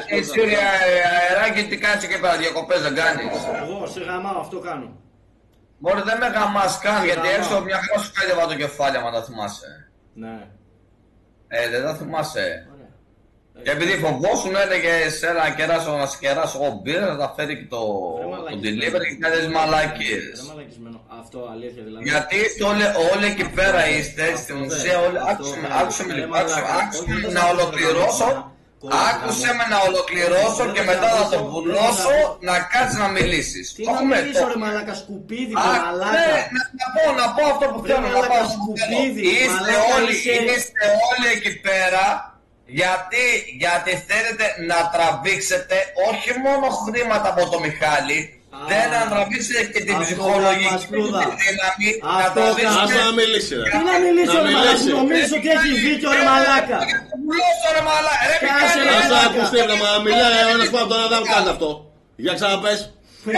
Εσύ αεράκι τι κάνεις και πέρα, διακοπές δεν κάνεις? Εγώ σε γαμάω, αυτό κάνω. Μωρέ δεν με γαμάς καν, γιατί έξω μια χαρά σου κάλυβα το κεφάλι άμα τα θυμάσαι. Ναι. Δεν τα θυμάσαι. Και επειδή φοβόσουν έλεγες έλα να σε κεράσω εγώ μπύρα, να τα φέρει και το delivery και κάνεις μαλάκες. Αυτό αλήθεια δηλαδή. Γιατί όλοι εκεί πέρα είστε, στην ουσία όλοι, άκουσε με λίγο, άκουσε με να ολοκληρώσω και μετά θα το βουλώσω να κάτσεις να μιλήσεις. Τι να μιλήσω ρε μαλάκα, σκουπίδι το μαλάκα. Να πω αυτό που θέλω να πω. Είστε όλοι εκεί πέρα. Γιατί θέλετε να τραβήξετε όχι μόνο χρήματα από το Μιχάλη, δεν να τραβήξετε και την ψυχολογική δύναμη. Ας να μιλήσει ρε. Τι να μιλήσω ρε μαλάκα, νομίζεις ότι έχει δίκιο ρε μαλάκα. Ας να ακουστεί ρε μα μιλάει ο ένας πάνω από τον Αδάμ, κάνει αυτό. Για ξαναπες.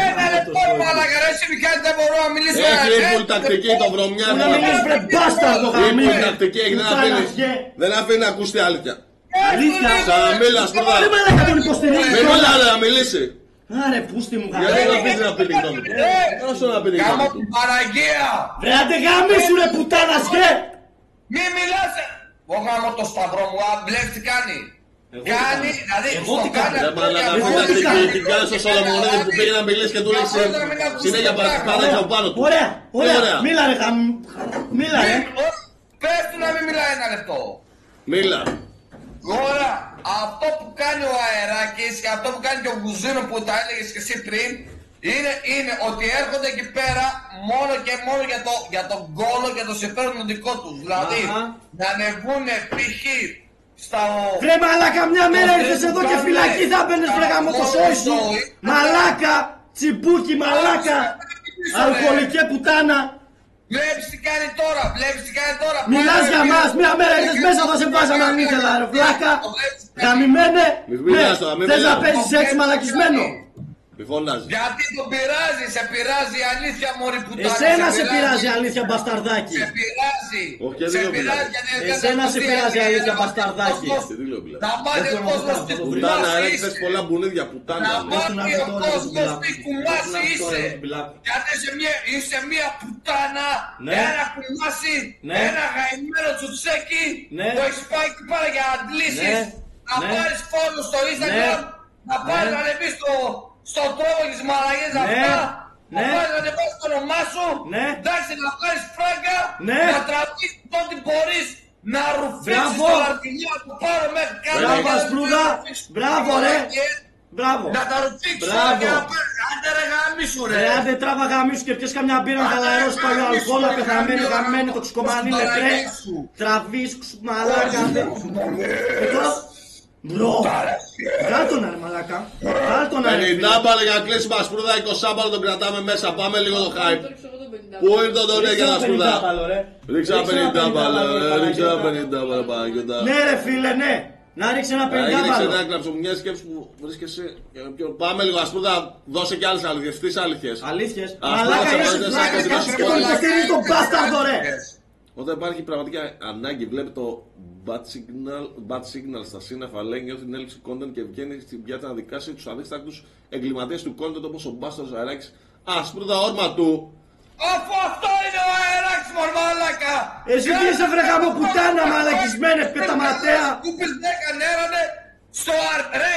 Ένα λεπτό ρε μαλάκα ρε, εσύ Μιχάλη δεν μπορώ να μιλήσω. Έχει ύπουλ τακτική το βρωμιάρι. Πού να μιλήσεις βρε μπάσταρδο γαμί. Ύπουλ τακτική έχει δεν αφήνει να ακούσει αλήθεια. Αλήθεια. Ξαναμίλα σπουδά. Ρε μαλάκα τον υποστηρίζει. Μην μιλά να μιλήσει. Άρε πούστη μου γαμί. Γιατί να πεις να πει την γνώμη του. Όσο να πει την γνώμη του. Παναγία. Βρε άντε γάμι σου ρε πουτάνα σκε. Μη μιλάς. Εγώ γάμω το σταυρό μου, βλέπεις τι κάνει. Κάνει, δηλαδή στο κάνει αυτό. Την κάνει στο Σολομονίδη που πήγε να μιλήσει και του λέει συνέχεια παρακαλώ πάνω του. Ωραία, μίλα ρε γαμί. Μίλα ρε. Πες του να μην μιλάει ένα λεπτό. Μίλα. Τώρα, αυτό που κάνει ο Αεράκης και αυτό που κάνει και ο Γουζίνο που τα έλεγες και εσύ πριν είναι ότι έρχονται εκεί πέρα μόνο και μόνο για τον κόλο και το συμφέρον δικό τους. Δηλαδή, να ανεβούνε π.χ. στα... Βρε μαλάκα, μια μέρα ήρθες εδώ και φυλακή θα μπαίνεις βρε γαμώ το σόι σου. Μαλάκα, τσιμπούκι, μαλάκα, αλκοολικέ πουτάνα. Βλέπεις τι κάνει τώρα, Μιλάς για μας, μια μέρα ήρθες μέσα θα σε βάζαμε αν ήθελα ρε βλάκα. Γαμημένε, θες να παίζεις έτσι μαλακισμένο. Μη φωνάζεις. Γιατί τον πειράζει, σε πειράζει η αλήθεια μωρή πουτάνα. Εσένα σε πειράζει η αλήθεια μπασταρδάκι. Σε πειράζει. Σε πειράζει. Εσένα σε πειράζει η αλήθεια μπασταρδάκι. Να μάθει ο κόσμος τι κουμάσι είσαι. Πολλά μπουνίδια πουτάνα. Να μάθει ο κόσμος τι κουμάσι είσαι. Γιατί είσαι μια πουτάνα, ένα κουμάσι, ένα γαϊμένο τσουτσέκι που έχεις πάει εκεί πέρα για να αντλήσεις. Να πάρεις φόνο στο Instagram, να πάρεις να ανεβείς στον τρόπο της μαλαγές αυτά. Να πάρεις να ανεβάσεις το όνομά σου. Εντάξει, να πάρεις φράγκα, να τραβήσεις ό,τι μπορείς. Να ρουφήξεις το αρτιλιά του πάνω μέχρι κάτω. Μπράβο Ασπρούδα, μπράβο ρε. Μπράβο. Να τα ρουφήξεις και να πάρεις. Άντε ρε γαμίσου ρε. Άντε τράβα γαμίσου και πιες καμιά μπύρα να χαλαρώσεις παλιό αλκοόλα, πεθαμένη, γαμμένη, το ξυκομανί με τρέ. Τραβείς μαλάκα. Μπρο, βγάλ' τον ρε μαλάκα. Βγάλ' τον ρε. 50 πάλι για να κλείσει Ασπρούδα, 20 πάλι τον κρατάμε μέσα. Πάμε λίγο το hype. Πού είναι το δωρεά για Ασπρούδα. Ρίξα 50 πάλι, ρίξα 50 πάλι Παναγιώτα. Ναι ρε φίλε, ναι. Να ρίξει ένα 50 πάλι. Ρίξε ένα κλαψο μου, μια σκέψη που βρίσκεσαι. Πάμε λίγο Ασπρούδα, δώσε και άλλες αλήθειες. Τις αλήθειες. Αλήθειες. Μαλάκα είσαι πλάκα και τον υποστηρίζει τον μπάσταρδο ρε. Όταν υπάρχει πραγματική ανάγκη, βλέπει το bad signal στα σύννεφα, λέει, νιώθει την έλλειψη content και βγαίνει στην πιάτα να δικάσει τους αδίστακτους εγκληματίες του content όπως ο Μπάσταρος Αεράκης. Ασπρούδα όρμα του. Αφού αυτό είναι ο Αεράκης μορμάλακα. Εσύ τι είσαι βρε γαμώ πουτάνα μαλακισμένε πεταματέα. Κούπες 10 νέρανε στο ρε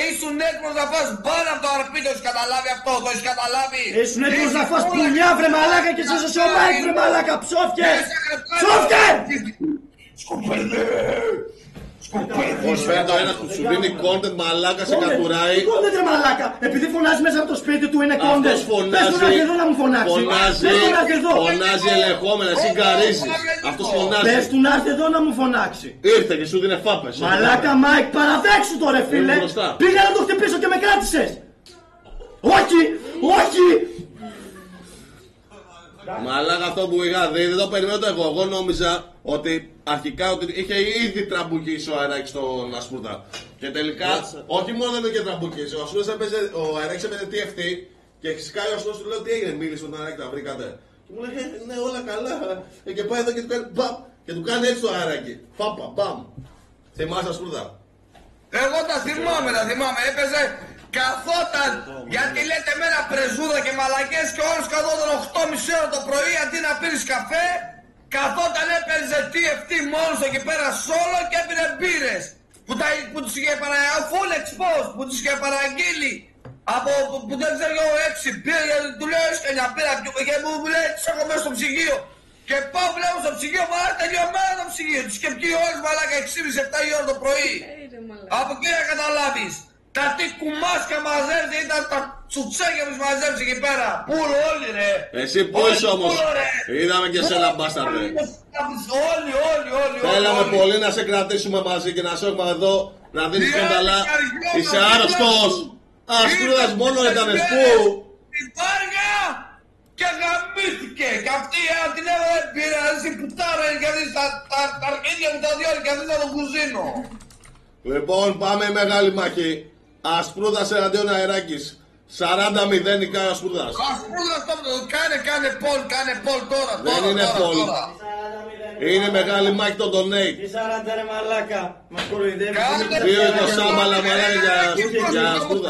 ήσουν έτοιμος να φας μπάνα από το αρπί, το έχεις καταλάβει αυτό, το έχεις καταλάβει. Ήσουν έτοιμος να φας πουλιά βρε μαλάκα και σε σωσό Μάικ βρε μαλάκα, ψόφιε. Ψόφιε. Σκοπέδε. Πώς φαίνεται ο ένας που σου δίνει content μαλάκα σε κατουράει. Τι content ρε μαλάκα, επειδή φωνάζει μέσα από το σπίτι του είναι content. Αυτός φωνάζει, πες τον να έρθει εδώ να μου φωνάξει. Φωνάζει ελεγχόμενα, εσύ γκαρίζεις. Αυτός φωνάζει. Πες του να έρθει εδώ να μου φωνάξει. Ήρθε και σου δίνε φάπες. Μαλάκα Μάικ, παραδέξου το ρε φίλε. Πήγα να το χτυπήσω και με κράτησες. Όχι, όχι. Μαλάκα αυτό που είχα δει, δεν το περιμένω εγώ. Εγώ νόμιζα ότι αρχικά ότι είχε ήδη τραμπουκίσει ο Αεράκης στον Ασπρούδα. Και τελικά, όχι μόνο δεν είχε τραμπουκίσει, ο Αεράκης έπαιζε TFT και σκάει ο Ασπρούδας του λέει τι έγινε, μίλησε στον Αεράκη, τα βρήκατε. Και μου λέει ναι όλα καλά. Και πάει εδώ και του κάνει μπαμ και του κάνει έτσι το Αεράκη. Φάπα, μπαμ. Θυμάσαι Ασπρούδα. Εγώ τα θυμάμαι. Έπαιζε, καθόταν, γιατί λέτε εμένα πρεζούδα και μαλακές και όλους καθόταν 8.30 ώρα το πρωί αντί να πίνεις καφέ. Καθόταν έπαιζε TFT μόνος εκεί πέρα σόλο και έπινε μπύρες. Που τους είχε παραγγείλει, full exposed, που τους είχε παραγγείλει. Από που δεν ξέρω εγώ 6 μπύρες, γιατί του λέω έσκανια πήρα και μου λέει τις έχω μέσα στο ψυγείο. Και πάω βλέπω στο ψυγείο, μαλάκα τελειωμένο το ψυγείο. Τους και πιει όλες μαλάκα 6.30-7 η ώρα το πρωί. Από εκεί να καταλάβεις. Τα τι κουμάσια μαζεύει ήταν τα τσουτσέκια που μαζεύει εκεί πέρα. Πούλο όλοι ρε. Εσύ πού είσαι όμως. Είδαμε και σένα μπάσταρδε. Όλοι. Θέλαμε πολύ να σε κρατήσουμε μαζί και να σε έχουμε εδώ. Να δεις πιο καλά. Είσαι άρρωστος. Ασπρούδας μόνο έκανες πού. Την Πάργα και γαμήθηκε. Και αυτή την έβαλε πειράζει πουτάρα και δεις τα αρχίδια μου τα διόρυ και δεις να τον κουζίνω. Λοιπόν πάμε μεγάλη μάχη. Ασπρούδας εναντίον Αεράκης. 40-0 νικάει ο Ασπρούδας. Ασπρούδας κάνε πόλ τώρα. Δεν είναι πόλ. Είναι μεγάλη μάχη το donate. Τι 40 ρε μαλάκα. Μας κοροϊδεύει. 2 σάμπαλα μαλάκα για Ασπρούδα.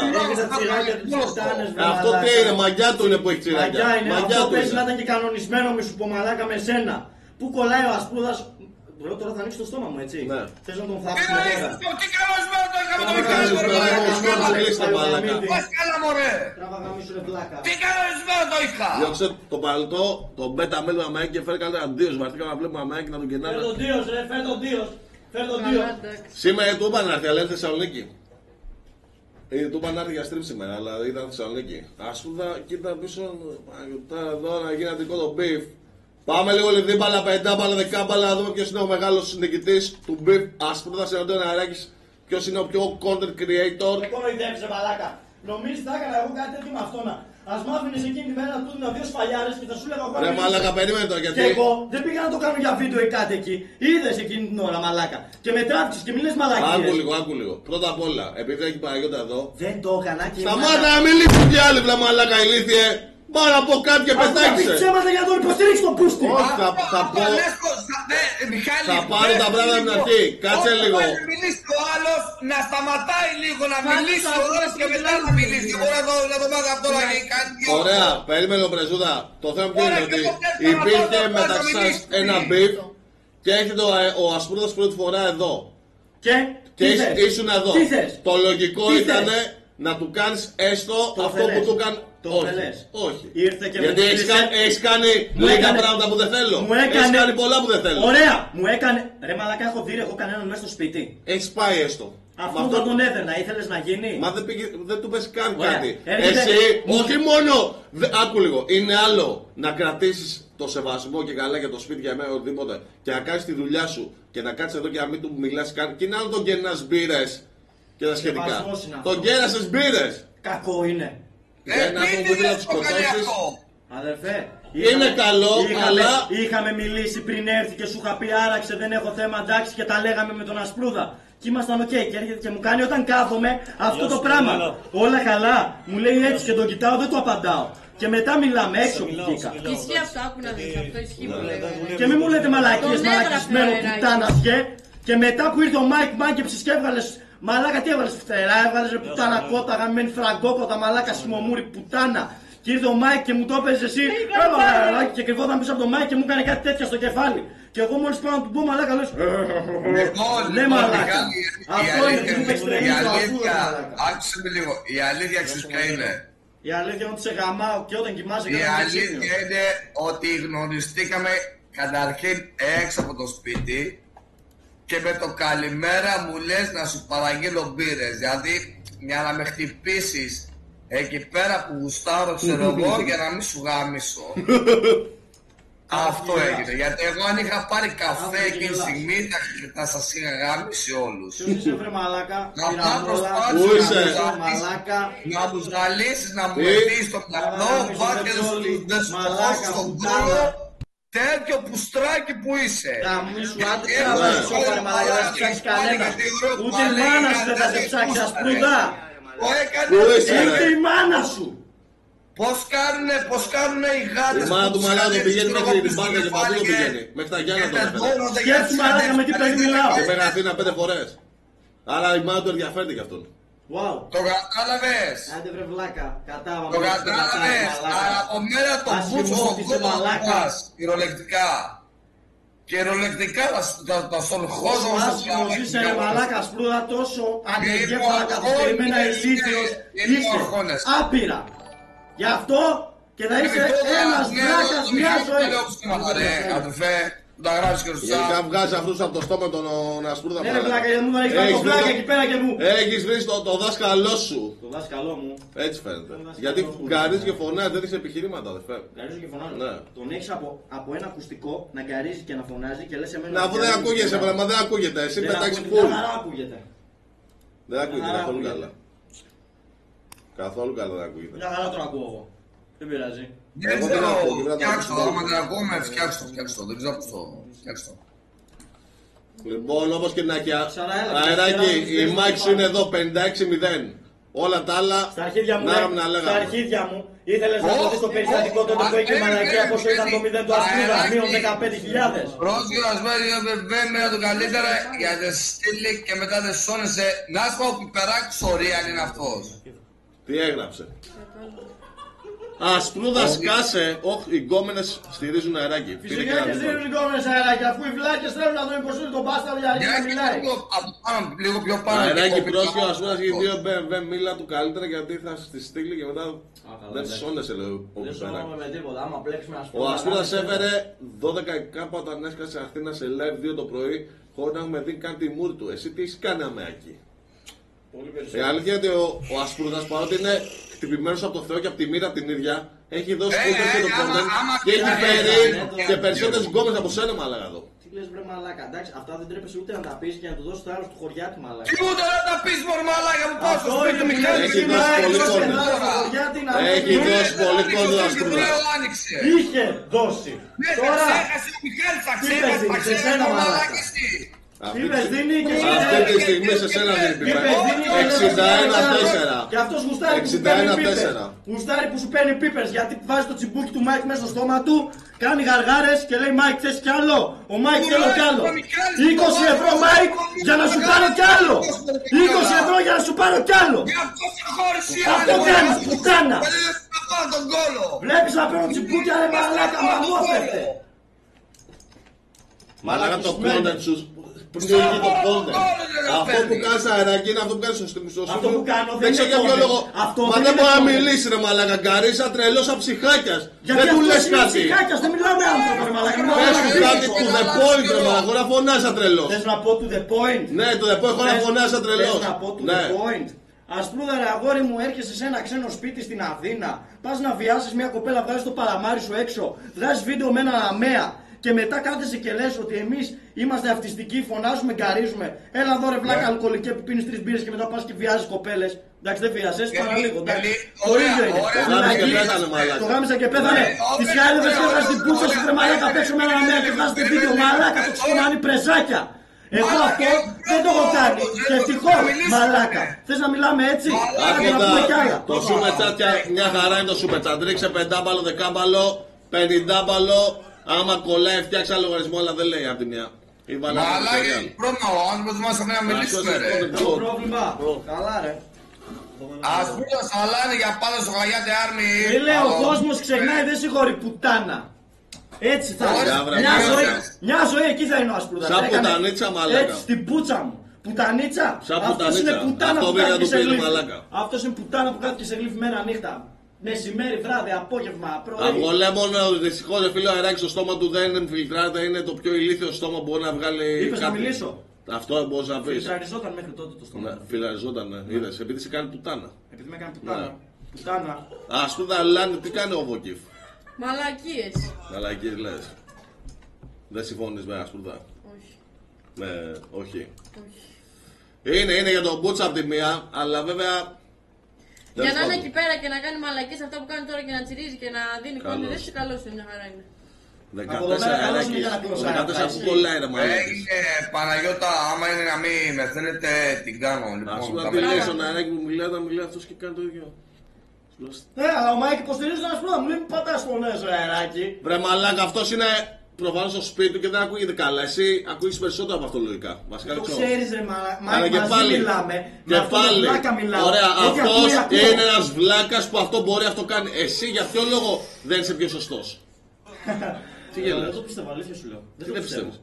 Αυτό τι είναι, μαγιά του είναι που έχει τσιράκια. Αυτό πες να ήταν και κανονισμένο μη σου πω μαλάκα με σένα. Πού κολλάει ο Ασπρούδας. Τώρα θα ανοίξει το στόμα μου, έτσι. Ναι. Θες να τον θάψουμε τώρα. Τι καλωσμένο το είχαμε το Τι καλωσμένο το είχα. Διώξε το παλτό, τον μπέτα μέλο αμάκι και φέρει καλύτερα Δίος. Βαρτήκα να βλέπουμε αμάκι να τον κενάμε. Φέρ τον Δίος ρε, φέρ τον Δίος. Σήμερα του είπα να έρθει, αλλά είναι Θεσσαλονίκη. Του είπα να έρθει για stream σήμερα, αλλά ήταν Θεσσαλονίκη. Ασπρούδα, κοίτα πίσω, εδώ να γίνει αντικό το beef. Πάμε λίγο λιδίμπαλα, 5μπαλα, 10μπαλα να δούμε ποιος είναι ο μεγάλος νικητής του beef. Ασπρούδας εναντίον Αεράκης. Ποιος είναι ο πιο content creator. Με κοροϊδεύεις μαλάκα. Νομίζεις θα έκανα εγώ κάτι τέτοιο με αυτόνα. Ας μ' άφηνες εκείνη τη μέρα να του να 2 σφαλιάρες και θα σου λέγα εγώ. Ρε μαλάκα, περίμενε το γιατί. Και εγώ δεν πήγα να το κάνω για βίντεο ή κάτι εκεί. Είδες εκείνη την ώρα μαλάκα. Και με τράβηξες και μιλες μαλακίες. Άκου λίγο. Πρώτα απ' όλα, επειδή έχει Παναγιώτα εδώ. Δεν το έκανα και. Σταμάτα να μιλήσεις κι άλλοι βλα μαλάκα ηλίθιε. Πάω να πω κάτι και πετάξε. Ψέματα για να τον υποστηρίξει το πούστη. Όχι, θα πω. Θα πάρω τα πράγματα από την αρχή. Κάτσε λίγο. Να μιλήσει ο άλλος, να σταματάει λίγο να μιλήσει ο άλλος και μετά να μιλήσει. Εγώ να το μάθω αυτό να κάνει. Ωραία, περίμενε Πρεζούδα. Το θέμα ποιο είναι ότι υπήρχε μεταξύ σας ένα beef και έρχεται ο Ασπρούδας πρώτη φορά εδώ. Και ήσουν εδώ. Το λογικό ήταν να του κάνεις έστω αυτό που του έκανε. Όχι. Γιατί έχεις κάνει λίγα πράγματα που δεν θέλω. Έχεις κάνει πολλά που δεν θέλω. Ωραία. Μου έκανε. Ρε μαλάκα, έχω δει εγώ κανέναν μέσα στο σπίτι. Έχεις πάει έστω. Αυτό θα τον έδερνα, ήθελες να γίνει. Μα δεν του πες καν κάτι. Εσύ, όχι μόνο. Άκου λίγο. Είναι άλλο να κρατήσεις το σεβασμό και καλά για το σπίτι για μένα οτιδήποτε και να κάνεις τη δουλειά σου και να κάτσεις εδώ και να μην του μιλάς καν. Και είναι άλλο τον κερνάς μπύρες και τα σχετικά. Τον κέρασες μπύρες. Κακό είναι. Για ένα άτομο που ήθελα να τους σκοτώσεις. Αδερφέ, είναι καλό, αλλά. Είχαμε μιλήσει πριν έρθει και σου είχα πει άραξε, δεν έχω θέμα, εντάξει, και τα λέγαμε με τον Ασπρούδα. Και ήμασταν οκ. Και έρχεται και μου κάνει όταν κάθομαι αυτό το πράγμα. Όλα καλά. Μου λέει έτσι και τον κοιτάω, δεν του απαντάω. Και μετά μιλάμε έξω που βγήκα. Ισχύει αυτό, άκου να δεις, αυτό ισχύει που λέει. Και μη μου λέτε μαλακίες, μαλακισμένο πουτάνα βγε. Και μετά που ήρθε ο Μάικ Μάγκεψης και έβγαλες. Μαλάκα τι έβαλες φτερά, έβγαλες ρε πουτάνα κότα, γαμμένη φραγκόκοτα, μαλάκα σιμωμούρι πουτάνα. Και ήρθε ο Μάικ και μου το έπαιζε εσύ, και κρυβόταν πίσω από το Μάικ και μου έκανε κάτι τέτοια στο κεφάλι. Και εγώ μόλις πάω να του πω μαλάκα λες ναι μαλάκα. Αυτό είναι που μου εξτρεμίζει το Ασπρούδα μαλάκα. Άκουσε με λίγο, η αλήθεια ξέρεις ποια είναι. Η αλήθεια είναι ότι σε γαμάω και όταν κοιμάσαι και η αλήθεια είναι ότι γνωριστήκαμε καταρχήν έξω από το σπίτι. Και με το καλημέρα μου λες να σου παραγγείλω μπύρες. Δηλαδή για να με χτυπήσεις εκεί πέρα που γουστάρω ξέρω εγώ για να μην σου γάμισω. Αυτό έγινε. Γιατί εγώ αν είχα πάρει καφέ εκείνη τη στιγμή θα σας είχα γάμισει όλους. Αυτά προσπάθησα να τους ζαλίσεις, να μου μεθείς στο μυαλό, βάρκες δεν σου πω στον κόλλο. Τέτοιο πουστράκι που είσαι. Μη σου άντρε να βάλεις σώπαρε μαλάκα, δεν ψάξεις κανένα. Ούτε η μάνα σου δεν θα σε ψάξει Ασπρούδα. Ούτε η μάνα σου. Πώς κάνουνε οι γάτες. Η μάνα του μαλάκα πηγαίνει μέχρι την μπάνκα και παντού το πηγαίνει. Μέχρι τα Γιάννα το έφερε. Σκέψου μαλάκα με τι παιδί μιλάω. Και πέρα Αθήνα 5 φορές. Άρα η μάνα του ενδιαφέρεται γι' αυτόν. Wow. Το κατάλαβες. Άντε βρε βλάκα, κατάλαβα. Το κατάλαβες. Αλλά από μέρα τον μπούτσο στον κόμμα μας, κυριολεκτικά. Κυριολεκτικά τα στον χώρο μας. Άσχημος είσαι ρε μαλάκα, σπρούδα τόσο ανεγκέφαλα καθυστερημένα ηλίθιος. Είσαι άπειρα. Γι' αυτό και θα είσαι ένας βλάκας μια ζωή. Αδερφέ, που τα γράψεις και στο Γενικά βγάζει αυτούς από το στόμα τον Ασπρούδα. Ναι ρε βλάκα, γιατί μου έχεις πάρει το βλάκα εκεί πέρα και μου. Έχεις βρει το δάσκαλό σου. Το δάσκαλό μου. Έτσι φαίνεται. Γιατί γκαρίζει και φωνάζει, δεν έχεις επιχειρήματα, αδερφέ. Γκαρίζει και φωνάζει. Ναι. Τον έχεις από ένα ακουστικό να γκαρίζει και να φωνάζει και λες εμένα. Να αφού δεν ακούγεσαι, μα δεν ακούγεται. Εσύ πετάξει Δεν φουλ. ακούγεται. Δεν ακούγεται καθόλου καλά. Καθόλου καλά δεν ακούγεται. Μια χαρά τον ακούω εγώ. Δεν πειράζει. Δεν ξέρω, φτιάξω το, άμα δεν ακούμε, φτιάξω το, δεν ξέρω πώς το φτιάξω το. Λοιπόν, όπως και να έχει, αεράκι, η μάχη σου είναι εδώ 56-0. Όλα τα άλλα, στα αρχίδια μου, να λέγαμε. Στα αρχίδια μου, ήθελες να δώσεις το περιστατικό τότε που έχει μαλακία πόσο ήταν το 0 του Ασπρούδα, μείον 15.000. Πρόσχυρος βέβαια μέρα το καλύτερα γιατί δεν στείλει και μετά δεν σώνεσαι. Να σου πω πιπεράκι σωρή αν είναι αυτός. Τι έγραψε. Ασπρούδα σκάσε, όχι οι γκόμενες στηρίζουν αεράκι. Φυσικά και στηρίζουν οι γκόμενες αεράκι, αφού οι βλάκες θέλουν να τον υποστούν τον μπάσταρδο για να μιλάει. Λίγο πιο πάνω. Αεράκι πρόσχυρο, Ασπρούδας έχει 2 BMW, μίλα του καλύτερα γιατί θα στη στείλει και μετά δεν σώνεσαι λέει ο Δεν σώνομαι με τίποτα, άμα πλέξουμε Ο Ασπρούδας έφερε 12 όταν έσκασε Αθήνα σε live 2 το πρωί χωρίς να έχουμε δει καν τη μούρη του. Εσύ τι έχεις κάνει αμέακι. Η αλήθεια είναι ότι ο Ασπρούδας παρότι είναι χτυπημένος από το Θεό και από τη μοίρα την ίδια, έχει δώσει κόμμα και το κόμμα και έχει φέρει και περισσότερες γκόμες από σένα μαλάκα εδώ. Τι λες βρε μαλάκα, εντάξει, αυτά δεν τρέπεσαι ούτε να τα πεις και να του δώσεις το άλλο του χωριά του μαλάκα. Τι ούτε να τα πεις μωρ μαλάκα που πάω στο σπίτι μου. Έχει δώσει πολύ κόμμα. Έχει δώσει πολύ κόμμα ο Ασπρούδας. Είχε δώσει. Τώρα θα ξέρει ο μαλάκης τι. Αυτή τη στιγμή σε σένα δεν υπήρχε. 61-4. Και αυτός γουστάρει που σου παίρνει πίπερς. Γουστάρει που σου παίρνει πίπερς γιατί βάζει το τσιμπούκι του Μάικ μέσα στο στόμα του, κάνει γαργάρες και λέει Μάικ θες κι άλλο. Ο Μάικ θέλω κι άλλο. 20 ευρώ Μάικ για να σου πάρω κι άλλο. 20 ευρώ για να σου πάρω κι άλλο. Αυτό κάνεις πουτάνα. Βλέπεις να παίρνω τσιμπούκια ρε μαλάκα μαμόφερτε. Μαλάκα το κόντερ σου. Πνίγει το κόντερ. Αυτό που κάνεις αεράκι είναι αυτό που κάνεις στο μισθό σου. Αυτό που κάνω δεν ξέρω για ποιο λόγο. Μα δεν μπορεί να μιλήσει ρε μαλάκα. Γκαρί σαν τρελός σαν ψυχάκιας. Δεν του λες κάτι. Ψυχάκιας, δεν μιλάω με άνθρωπο ρε μαλάκα. Πες του κάτι to the point ρε μαλάκα. Χωρίς να φωνάζει σαν τρελός. Θες να πω to the point. Ναι, to the point χωρίς να φωνάζει σαν τρελός. Θες να πω to the point. Ασπρούδα ρε αγόρι μου, έρχεσαι σε ένα ξένο σπίτι στην Αθήνα. Πας να βιάσεις μια κοπέλα, βγάζεις το παλαμάρι σου έξω. Βγάζεις βίντεο με έναν αμαία. Και μετά κάθεσαι και λες ότι εμείς είμαστε αυτιστικοί, φωνάζουμε, γκαρίζουμε. Έλα εδώ ρε βλάκα αλκοολικέ που πίνεις 3 μπύρες και μετά πας και βιάζεις κοπέλες. Εντάξει δεν βιάζεις, παραλίγο. Το ίδιο είναι. Το γάμισα και πέθανε. Τις χάιδευες και έβγαζες την πούτσα σου βρε μαλάκα απ' έξω με έναν αμαία και βγάζετε βίντεο μαλάκα το ξεσκονάνει πρεζάκια. Εγώ αυτό δεν το έχω κάνει και ευτυχώς μαλάκα. Θες να μιλάμε έτσι, άντε να πούμε κι άλλα. Το σούπερ τσάτια μια χαρά είναι το σούπερ τσάτ. Ρίξε 5 δεκάμπαλο, 50 άμα κολλάει φτιάξα λογαριασμό αλλά δεν λέει απ' τη μια. Μαλάκα, πρόβλημα ο άνθρωπος μας θα να μιλήσουμε ρε. Το πρόβλημα, καλά ρε. Ασπρούδας αλλά είναι για πάντα στο Χαγιάτε Άρμι. Λέει ο κόσμος ξεχνάει δεν συγχωρεί πουτάνα. Έτσι θα είναι. Μια ζωή εκεί θα είναι ο Ασπρούδας. Σαν πουτανίτσα μαλάκα. Έτσι στην πούτσα μου. Πουτανίτσα. Αυτός είναι πουτάνα που κάθεται σε γλύφη. Αυτός είναι πουτάνα που κάθεται σε γλύφη μέρα νύχτα. Μεσημέρι, βράδυ, απόγευμα, πρωί. Αγολέμον, δυστυχώς φίλο αεράκι στο στόμα του δεν φιλτράρεται, είναι το πιο ηλίθιο στόμα που μπορεί να βγάλει. Είπες να μιλήσω. Αυτό μπορείς να πεις. Φιλτραριζόταν μέχρι τότε το στόμα. Ναι, φιλτραριζόταν, ναι. Είδες, επειδή σε κάνει πουτάνα. Επειδή με κάνει πουτάνα. Πουτάνα. Ας πούμε, λένε τι κάνει ο Βοκίφ. Μαλακίες. Μαλακίες λες. Δεν συμφωνείς με Ασπρούδα. Όχι. Ναι, όχι. Όχι. Είναι για τον Μπούτσα από τη μία, αλλά βέβαια. Για να είναι εκεί πέρα και να κάνει μαλακίες αυτά που κάνει τώρα και να τσιρίζει και να δίνει κόντου, δεν είσαι καλός, είναι μια χαρά είναι. 14 που κολλάει ρε μάλλον. Έγινε Παναγιώτα, άμα είναι να μην με θέλετε την κάνω. Ας πούμε να μιλάει στον αεράκι που μιλάει, να μιλάει αυτός και κάνει το ίδιο. Ναι, αλλά ο Μάικ υποστηρίζει τον Ασπρούδα, μου λέει μην πατάς φωνές ρε αεράκι. Βρε μαλάκα, αυτός είναι προφανώς στο σπίτι του και δεν ακούγεται καλά. Εσύ ακούγεις περισσότερο από αυτό λογικά. Βασικά Το δεν ξέρω. ξέρεις ρε Αλλά και πάλι, μιλάμε. και πάλι, μιλάω. ωραία, Όχι, αυτός ακούει. είναι ένας βλάκας που αυτό μπορεί, αυτό κάνει. Εσύ για ποιο λόγο δεν είσαι πιο σωστός? Τι γελάς? Δεν το πιστεύω, αλήθεια σου λέω. Τι δεν πιστεύεις?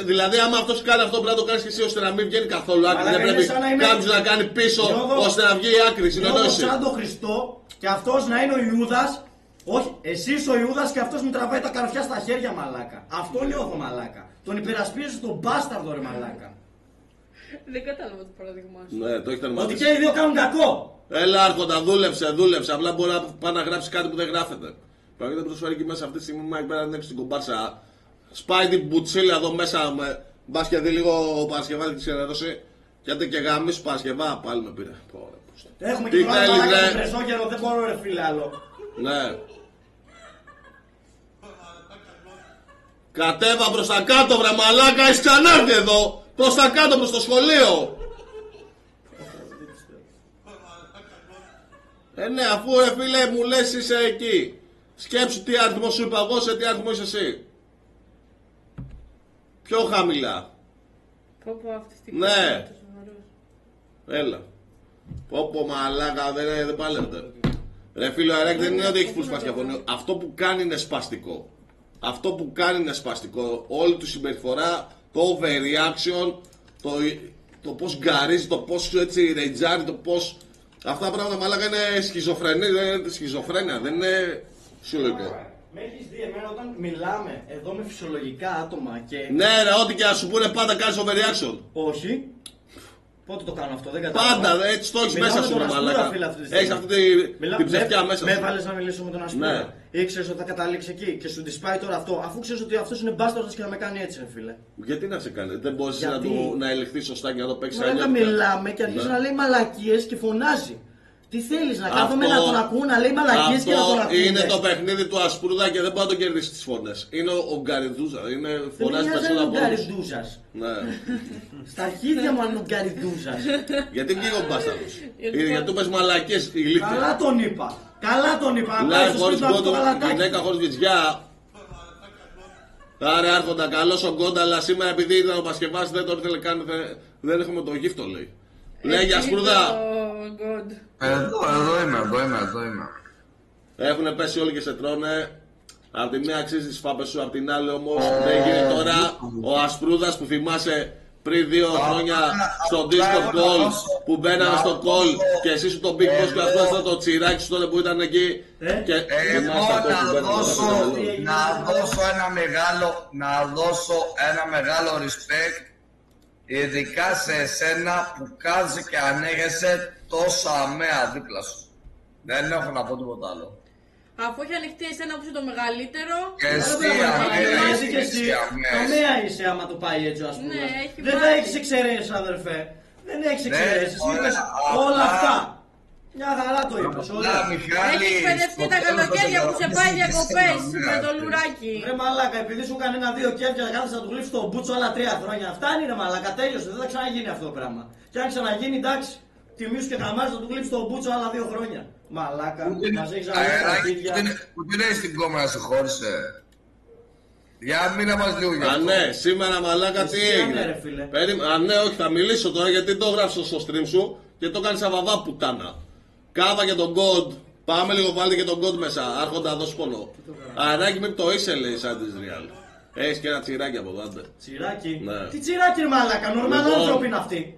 Δηλαδή, άμα αυτός κάνει αυτό, πρέπει να το κάνεις και εσύ ώστε να μην βγαίνει καθόλου άκρη. Δεν πρέπει κάποιος να κάνει πίσω ώστε να βγει η άκρη. Συνεννόηση. Σαν τον Χριστό και αυτός να είναι ο Ιούδας. Όχι, εσύ είσαι ο Ιούδας και αυτός μου τραβάει τα καρφιά στα χέρια, μαλάκα. Αυτό νιώθω, μαλάκα. Τον υπερασπίζεις τον μπάσταρδο, ρε μαλάκα. Δεν κατάλαβα το παράδειγμα σου. Ναι, το έχετε Ότι και οι δύο κάνουν κακό. Έλα, Άρχοντα, δούλεψε. Απλά μπορεί να πάει να γράψει κάτι που δεν γράφεται. Παρακαλώ, το προσφέρει εκεί μέσα αυτή τη στιγμή. Μάικ πέρα να έξω στην κομπάρσα. Σπάει την μπουτσίλα εδώ μέσα. Μπα και δει λίγο ο Παρασκευά τη ξενέρωση. Γιατί και γαμίσου Παρασκευά πάλι με πήρε. Έχουμε και τον πρεσόγερο, δεν μπορώ ρε φίλε άλλο. Ναι. Κατέβα προς τα κάτω βρε μαλάκα, έχεις ξανάρθει εδώ. Προς τα κάτω, προς το σχολείο. Ναι, αφού ρε φίλε μου λες είσαι εκεί. Σκέψου τι αριθμό σου είπα εγώ, σε τι αριθμό είσαι εσύ. Πιο χαμηλά. Πω αυτή τη Ναι. Έλα. Πω μαλάκα, δεν παλεύεται. Ρε φίλε, ο Αρέκ δεν είναι ότι έχει πουλσει πασχιαφωνίο. Αυτό που κάνει είναι σπαστικό. Αυτό που κάνει είναι σπαστικό. Όλη του συμπεριφορά, το overreaction, το πώς γκαρίζει, το πώς έτσι ρεϊτζάρει, το πώς... Αυτά τα πράγματα μαλάκα είναι σχιζοφρένεια, δεν είναι φυσιολογικό. Με έχεις δει εμένα όταν μιλάμε εδώ με φυσιολογικά άτομα και... Ναι ρε, ό,τι και να σου πούνε πάντα κάνεις overreaction. Όχι. Πότε το κάνω αυτό, δεν κατάλαβα. Πάντα, έτσι το έχεις μέσα σου ρε μαλάκα. Έχεις αυτή την ψευτιά μέσα σου. Με έβαλες να μιλήσω με τον Ασπούρα. Ναι. Ήξερες ότι θα καταλήξει εκεί και σου ντυσπάει τώρα αυτό. Αφού ξέρεις ότι αυτός είναι μπάσταρδος και θα με κάνει έτσι ρε φίλε. Γιατί να σε κάνει, δεν μπορείς να ελεγχθείς σωστά και να το παίξεις αλλιώς. Μιλάμε και αρχίζει να λέει μαλακίες και φωνάζει. Τι θέλεις, να κάθομαι να τον ακούω να λέει μαλακίες και να τον ακούω. Είναι το παιχνίδι του Ασπρούδα και δεν μπορεί να το κερδίσει τις φωνές. Είναι ο Γκαριδούζα. Φωνάζει περισσότερο από όλους. Ναι. Στα αρχίδια μου είναι ο Γκαριδούζας. Γιατί βγήκε ο μπάσταρδος. Γιατί του πες μαλακίες ηλίθεια. Καλά τον είπα. Καλά τον είπα. Λάει χωρίς κόντο, γυναίκα χωρίς βυζιά. Άρε Άρχοντα, καλός ο Γκόντα, αλλά σήμερα επειδή ήταν ο Πασκευάς δεν τον ήθελε καν. Δεν έχουμε το γύφτο λέει. Λέει για Ασπρούδα. Εδώ είμαι. Έχουνε πέσει όλοι και σε τρώνε. Απ' τη μία αξίζει τις φάπες σου, απ' την άλλη όμως δεν γίνει τώρα ο Ασπρούδας που θυμάσαι πριν 2 χρόνια στο Discord Call που μπαίνανε στο call και εσύ σου τον Big Boss και αυτό ήταν το τσιράκι σου τότε που ήταν εκεί. Και να δώσω ένα μεγάλο respect ειδικά σε εσένα που κάτσε και ανέχεσαι τόσο αμαία δίπλα σου. Δεν έχω να πω τίποτα άλλο. Αφού έχει ανοιχτεί εσένα που είσαι το μεγαλύτερο. Και εσύ αμαία είσαι άμα το πάει έτσι ας πούμε. Δεν θα έχεις εξαιρέσεις αδερφέ. Δεν έχεις εξαιρέσεις. Είπες όλα αυτά. Μια χαρά το είπες. Έχεις παιδευτεί τα καλοκαίρια που σε πάει διακοπές με το λουράκι. Ρε μαλάκα, επειδή σου έκανε 1-2 κέφια κάθεσαι να του γλύψεις τον μπούτσο άλλα 3 χρόνια. Φτάνει ρε μαλάκα, τέλειωσε. Δεν θα ξαναγίνει αυτό το πράγμα. Και αν ξαναγίνει εντάξει, τιμήσου και καμάρι να του γλύψεις τον μπούτσο άλλα 2 χρόνια. Μαλάκα, μας έχεις αγγίσει τα σπίτια. Που την έχεις την κόμμα να συγχώρησε. Για μήνα μας λίγο για αυτό. Ναι, σήμερα μαλάκα τι έγινε. Ναι, όχι, θα μιλήσω τώρα γιατί το έγραψα στο stream σου και το κάνεις αβαβά πουτάνα. Κάβα και τον God. Πάμε λίγο βάλτε και τον God μέσα. Άρχοντα δώσ' πόνο. Αράκι με το είσαι λέει σαν της Real. Έχεις και ένα τσιράκι από εδώ. Τσιράκι. Ναι. Τι τσιράκι ρε μαλάκα, νορμάλ άνθρωποι είναι αυτοί.